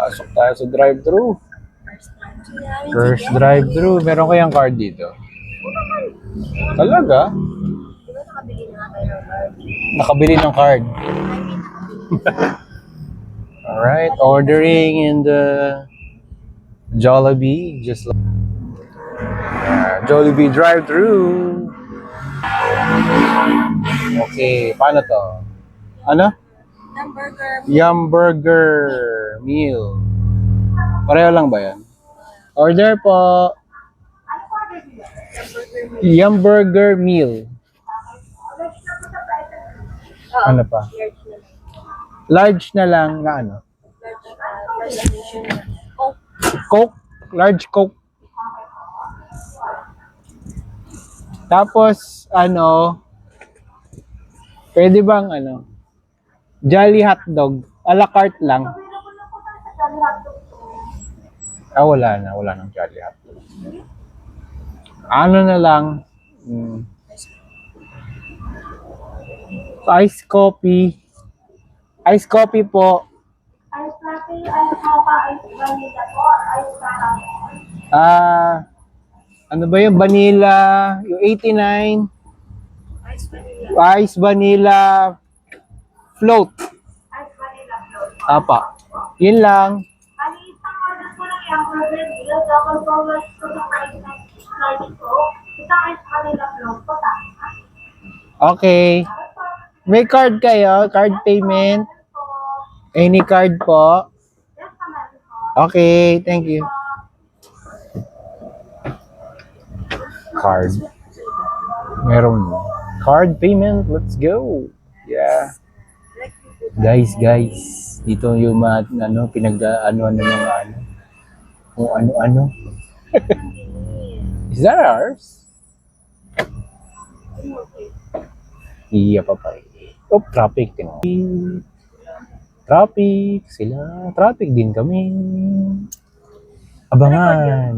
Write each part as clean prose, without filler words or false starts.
Pasok tayo sa drive-thru. First drive-thru. Meron kayang card dito? Talaga? Di ba nakabili na nga tayo ng card? Nakabili ng card. Alright, ordering in the Jollibee. Just like Jollibee drive-thru. Okay, paano to? Ano? Hamburger. Yum burger meal. Pareho lang ba yan? Order po. Yum burger meal. Oo. Ano pa? Large na lang. Large na lang na ano? Large presentation na. Oh, Coke. Large Coke. Tapos, ano, pwede bang ano, Jolly hotdog, a la carte lang. Ah, wala na. Wala nang Jolly hotdog. Ano na lang, ice coffee. Ice coffee po. Ice latte, ice mocha, ice vanilla po, ice caramel. Ano ba yung vanilla? Yung 89. ice vanilla. Ice vanilla float. Ice vanilla float. Apa. Yun lang. Bali, isang order po ng yung burger meal, double forward po ng ice large po. Isang ice vanilla float po, tama. Okay. May card kayo? Card payment? Po. Any card po? Yes, naman po. Okay, thank you. Card. Meron mo. Card payment, let's go. Yeah. Guys. Dito yung mga, ano, pinag-ano-ano ng mga ano. Kung ano-ano. Is that ours? Iya pa pa. Oh, traffic. Traffic. Sila. Traffic din kami. Abangan.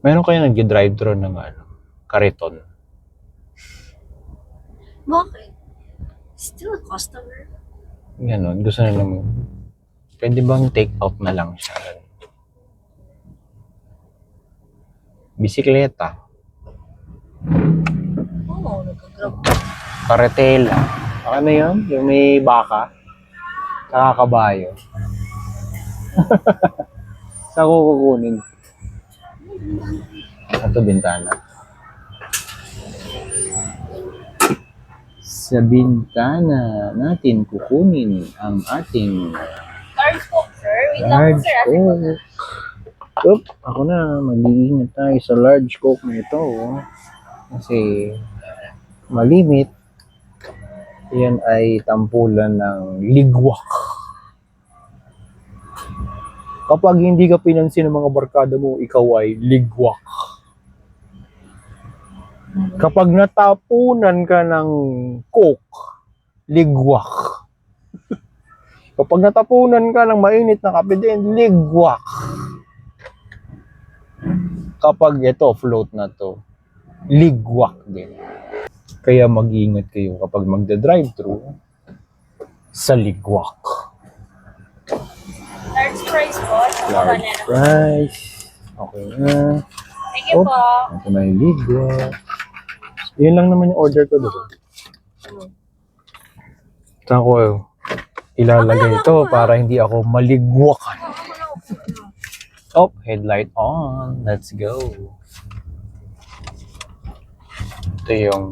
Meron kayo nag-drive-thru ng ano, Kariton. Bakit? Still a customer. Ganon. Gusto na naman. Pwede bang take out na lang siya? Bisikleta. Oo, nagka-grab. Karetela. Ano yun? Yung may baka? Saka kabayo. Saan ko kukunin? Ito, bintana. Sa bintana natin kukunin ang ating Large Coke, sir. Wait lang po, large sir. Coke. Oop, ako na. Mag-iingat tayo sa large Coke na ito. Kasi malimit. Yan ay tampulan ng ligwak. Kapag hindi ka pinansin ng mga barkada mo, ikaw ay ligwak. Kapag natapunan ka ng Coke, ligwak. Kapag natapunan ka ng mainit na kape din, ligwak. Kapag ito, float na to, ligwak din. Kaya mag-iingat kayo kapag magda-drive-thru sa ligwak. Large fries po. Large Banana. fries. Okay na. Thank you po. Ito na yung ligwak. Yun lang naman yung order ko doon. Saan ko ilalagay ito para hindi ako maligwakan. Oh, headlight on. Let's go. Ito yung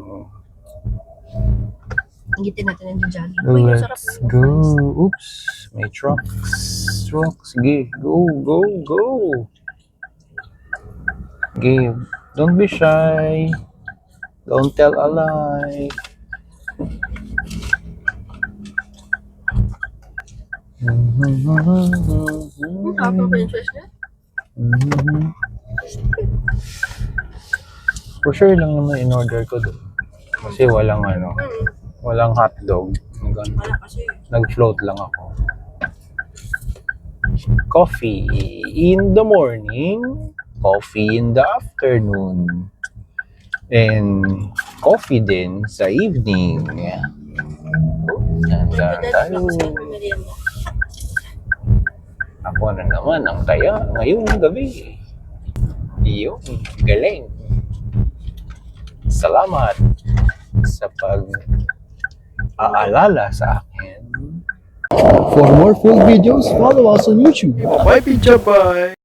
Ingitin natin yung jogging. Uy, ang sarap let's ng go. fries. Oops. May trucks. Sige. Go. Sige. Don't be shy. Don't tell a lie. Kapag pa yung fries niya? For sure lang naman in order ko doon. Kasi walang ano, walang hotdog. Wala kasi. Nag-float lang ako. Coffee in the morning, coffee in the afternoon, and coffee din sa evening. Yan Confident tayo. lang sa merienda. Ako Kung ano naman ang taya ngayong gabi. Iyo, galing. Salamat sa pag-aalala sa akin. For more full videos, follow us on YouTube. Bye, Pincha Bye!